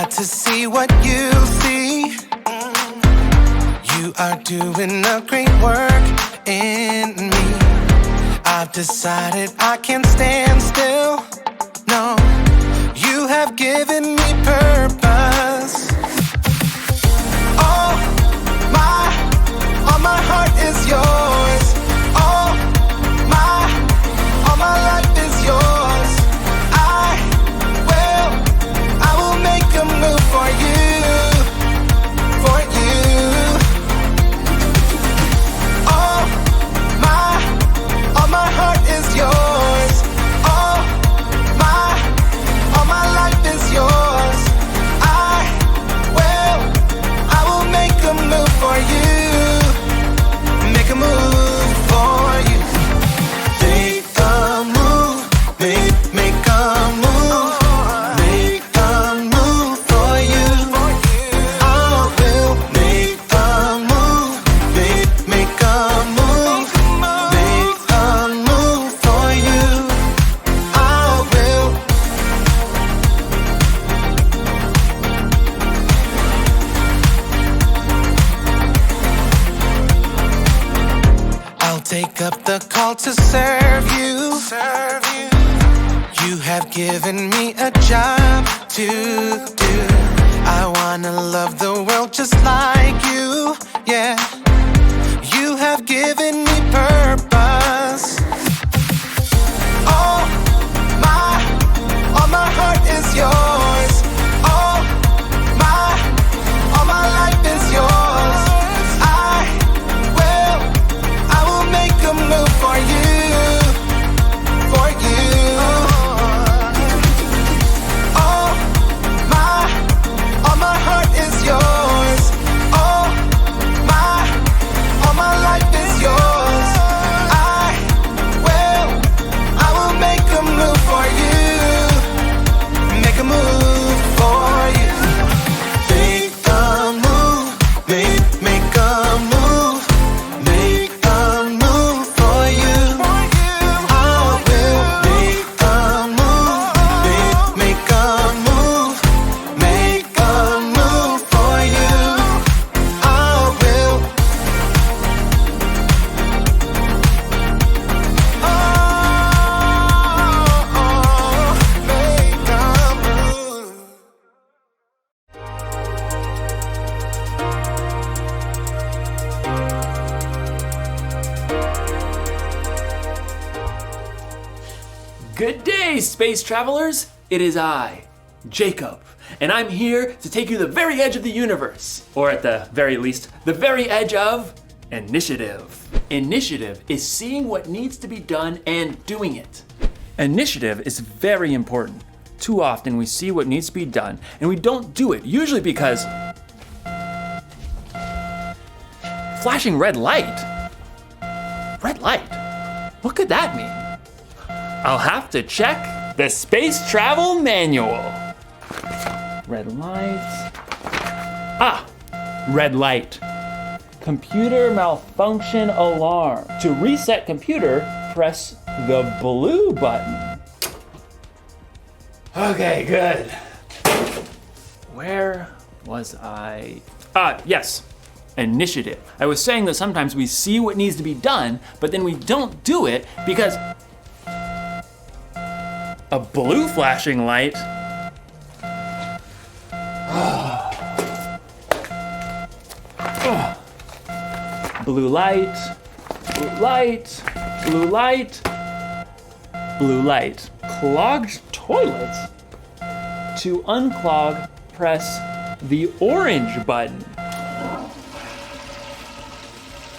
got to see what you see. You are doing a great work in me. I've decided I can't stand still. No, you have given me purpose. All my heart is yours. All my life is yours. I will make a move for you, for you. All my heart is yours. All my life is yours. I will make a move for you. Make a move for you. Make a move, make a move. Make a move for you. I will make a move, make a move. Make a move for you. I will. I'll take up the call to serve you. You have given me a job to do. I wanna love the world just like you. Yeah, you have given me purpose. All my heart is yours. All my life is yours. I will make a move for you, for you. All my heart is yours. All my life is yours. I will make a move for you. Make a move for you. Make a move, make a move. Make a move for you. I will make a move, make a move. Make a move for you. I will. Make a move. Good day, space travelers! It is I, Jacob, and I'm here to take you to the very edge of the universe, or at the very least, the very edge of initiative. Initiative is seeing what needs to be done and doing it. Initiative is very important. Too often we see what needs to be done and we don't do it, usually because flashing red light. Red light? What could that mean? I'll have to check the Space Travel Manual. Red light. Ah, red light. Computer malfunction alarm. To reset computer, press the blue button. Okay, good. Where was I? Yes. Initiative. I was saying that sometimes we see what needs to be done, but then we don't do it because a blue flashing light. Blue light, blue light, blue light, blue light. Clogged toilets. To unclog, press the orange button.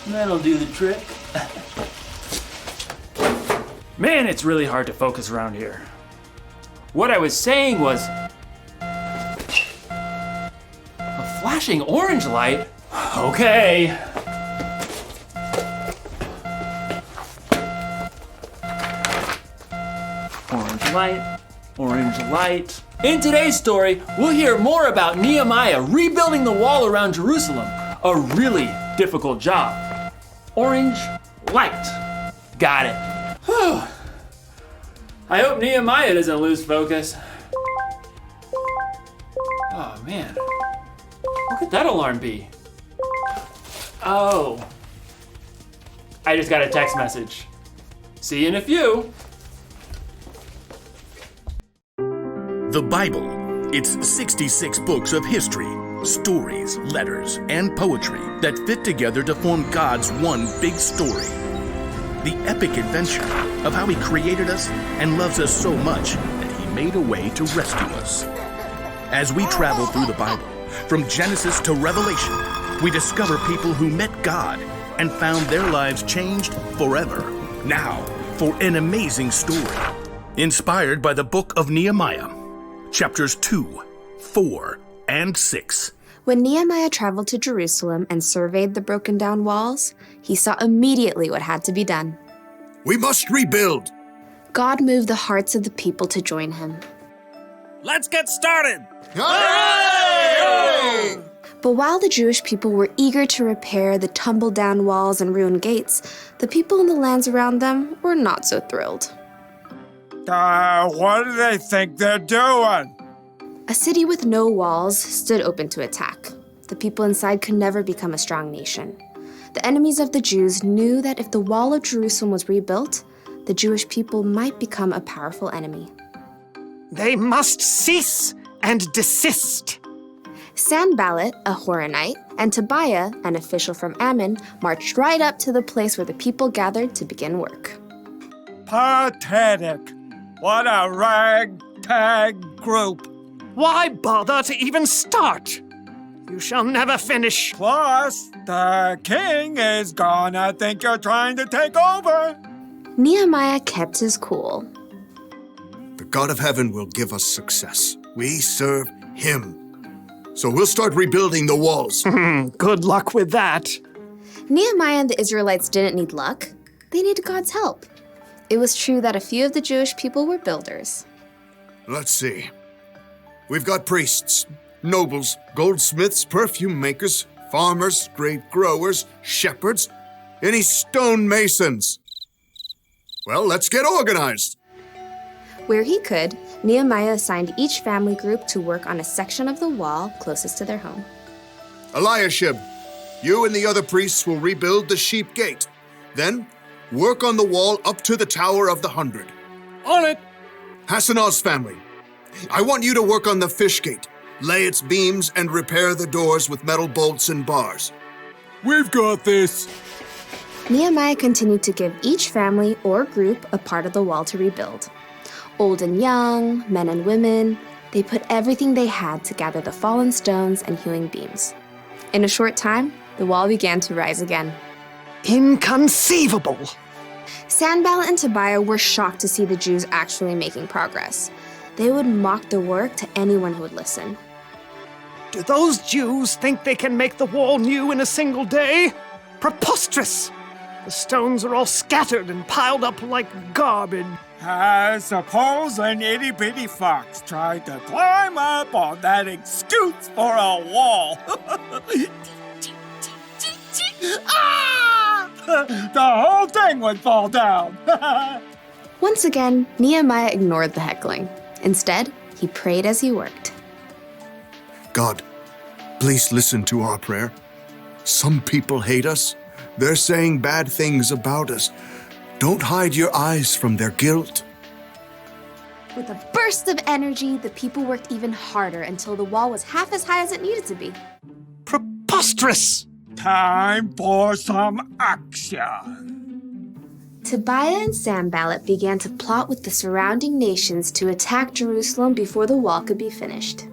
That'll do the trick. Man, it's really hard to focus around here. What I was saying was, a flashing orange light? Okay. Orange light, orange light. In today's story, we'll hear more about Nehemiah rebuilding the wall around Jerusalem. A really difficult job. Orange light. Got it. Whew. I hope Nehemiah doesn't lose focus. Oh, man. What could that alarm be? Oh. I just got a text message. See you in a few. The Bible. It's 66 books of history, stories, letters, and poetry that fit together to form God's one big story. The epic adventure of how He created us and loves us so much that He made a way to rescue us. As we travel through the Bible, from Genesis to Revelation, we discover people who met God and found their lives changed forever. Now, for an amazing story, inspired by the book of Nehemiah, chapters 2, 4, and 6. When Nehemiah traveled to Jerusalem and surveyed the broken down walls, he saw immediately what had to be done. We must rebuild. God moved the hearts of the people to join him. Let's get started! Hooray! But while the Jewish people were eager to repair the tumbled down walls and ruined gates, the people in the lands around them were not so thrilled. What do they think they're doing? A city with no walls stood open to attack. The people inside could never become a strong nation. The enemies of the Jews knew that if the wall of Jerusalem was rebuilt, the Jewish people might become a powerful enemy. They must cease and desist. Sanballat, a Horonite, and Tobiah, an official from Ammon, marched right up to the place where the people gathered to begin work. Pathetic. What a ragtag group. Why bother to even start? You shall never finish. Plus, the king is gonna think you're trying to take over. Nehemiah kept his cool. The God of heaven will give us success. We serve Him. So we'll start rebuilding the walls. Good luck with that. Nehemiah and the Israelites didn't need luck. They needed God's help. It was true that a few of the Jewish people were builders. Let's see. We've got priests, nobles, goldsmiths, perfume makers, farmers, grape growers, shepherds, any stonemasons. Well, let's get organized. Where he could, Nehemiah assigned each family group to work on a section of the wall closest to their home. Eliashib, you and the other priests will rebuild the sheep gate. Then, work on the wall up to the Tower of the 100. On it. Hassanah's family, I want you to work on the fish gate, lay its beams, and repair the doors with metal bolts and bars. We've got this. Nehemiah continued to give each family or group a part of the wall to rebuild. Old and young, men and women, they put everything they had to gather the fallen stones and hewing beams. In a short time, the wall began to rise again. Inconceivable. Sanballat and Tobiah were shocked to see the Jews actually making progress. They would mock the work to anyone who would listen. Do those Jews think they can make the wall new in a single day? Preposterous! The stones are all scattered and piled up like garbage. I suppose an itty-bitty fox tried to climb up on that excuse for a wall. Ah! The whole thing would fall down. Once again, Nehemiah ignored the heckling. Instead, he prayed as he worked. God, please listen to our prayer. Some people hate us. They're saying bad things about us. Don't hide your eyes from their guilt. With a burst of energy, the people worked even harder until the wall was half as high as it needed to be. Preposterous! Time for some action. Tobiah and Sanballat began to plot with the surrounding nations to attack Jerusalem before the wall could be finished.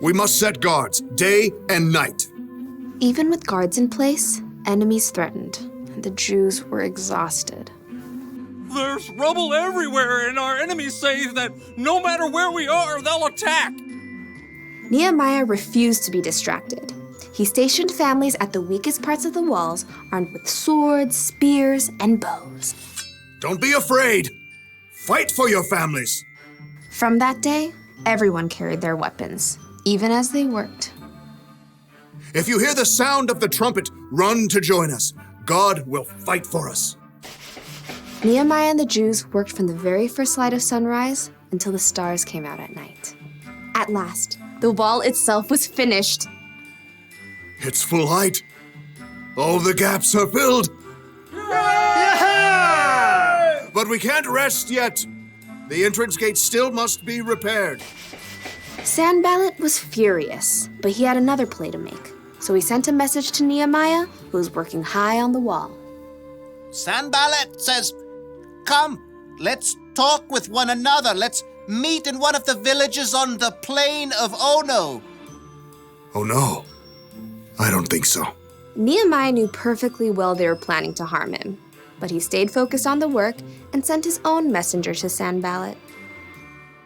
We must set guards, day and night. Even with guards in place, enemies threatened, and the Jews were exhausted. There's rubble everywhere, and our enemies say that no matter where we are, they'll attack. Nehemiah refused to be distracted. He stationed families at the weakest parts of the walls, armed with swords, spears, and bows. Don't be afraid. Fight for your families. From that day, everyone carried their weapons, even as they worked. If you hear the sound of the trumpet, run to join us. God will fight for us. Nehemiah and the Jews worked from the very first light of sunrise until the stars came out at night. At last, The wall itself was finished. It's full height. All the gaps are filled. But we can't rest yet. The entrance gate still must be repaired. Sanballat was furious, but he had another play to make. So he sent a message to Nehemiah, who was working high on the wall. Sanballat says, "Come, let's talk with one another. Let's meet in one of the villages on the plain of Ono." Oh no, I don't think so. Nehemiah knew perfectly well they were planning to harm him, but he stayed focused on the work and sent his own messenger to Sanballat.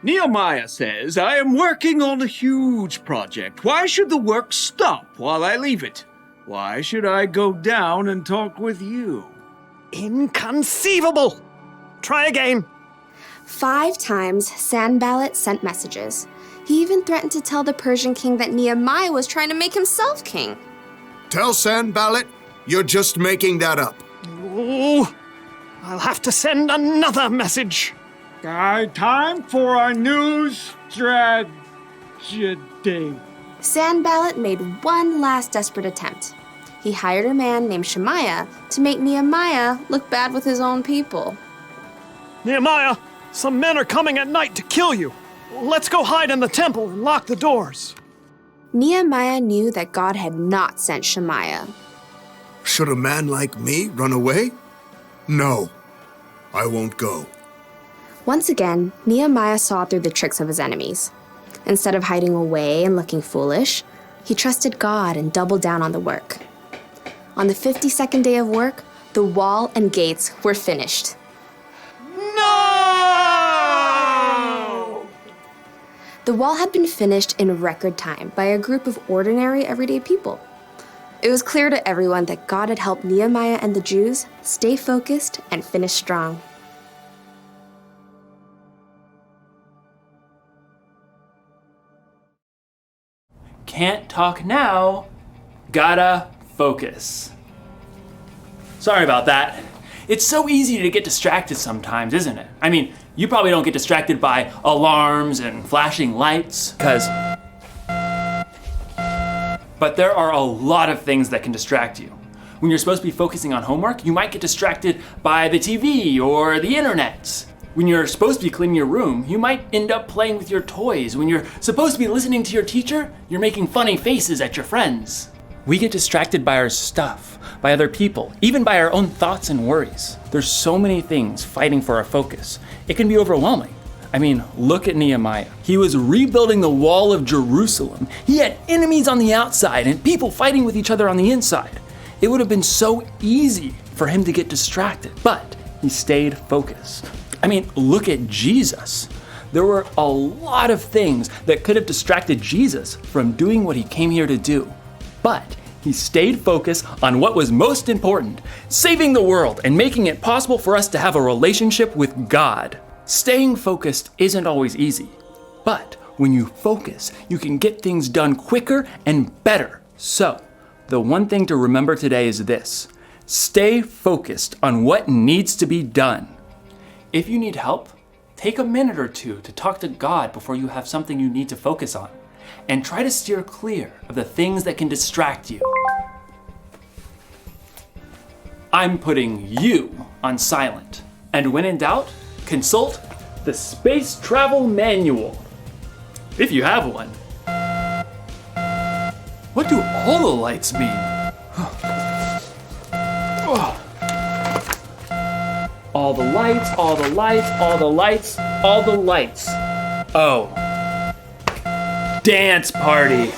Nehemiah says, I am working on a huge project. Why should the work stop while I leave it? Why should I go down and talk with you? Inconceivable! Try again. 5 times, Sanballat sent messages. He even threatened to tell the Persian king that Nehemiah was trying to make himself king. Tell Sanballat you're just making that up. Oh, I'll have to send another message. Time for a new strategy. Sanballat made one last desperate attempt. He hired a man named Shemaiah to make Nehemiah look bad with his own people. Nehemiah, some men are coming at night to kill you. Let's go hide in the temple and lock the doors. Nehemiah knew that God had not sent Shemaiah. Should a man like me run away? No, I won't go. Once again, Nehemiah saw through the tricks of his enemies. Instead of hiding away and looking foolish, he trusted God and doubled down on the work. On the 52nd day of work, the wall and gates were finished. No! The wall had been finished in record time by a group of ordinary, everyday people. It was clear to everyone that God had helped Nehemiah and the Jews stay focused and finish strong. Can't talk now, gotta focus. Sorry about that. It's so easy to get distracted sometimes, isn't it? I mean, you probably don't get distracted by alarms and flashing lights, but there are a lot of things that can distract you. When you're supposed to be focusing on homework, you might get distracted by the TV or the internet. When you're supposed to be cleaning your room, you might end up playing with your toys. When you're supposed to be listening to your teacher, you're making funny faces at your friends. We get distracted by our stuff, by other people, even by our own thoughts and worries. There's so many things fighting for our focus. It can be overwhelming. I mean, look at Nehemiah. He was rebuilding the wall of Jerusalem. He had enemies on the outside and people fighting with each other on the inside. It would have been so easy for him to get distracted, but he stayed focused. I mean, look at Jesus. There were a lot of things that could have distracted Jesus from doing what he came here to do. But he stayed focused on what was most important, saving the world and making it possible for us to have a relationship with God. Staying focused isn't always easy, but when you focus, you can get things done quicker and better. So, the one thing to remember today is this: stay focused on what needs to be done. If you need help, take a minute or two to talk to God before you have something you need to focus on, and try to steer clear of the things that can distract you. I'm putting you on silent, and when in doubt, consult the Space Travel Manual, if you have one. What do all the lights mean? All the lights, all the lights, all the lights, all the lights. Oh. Dance party.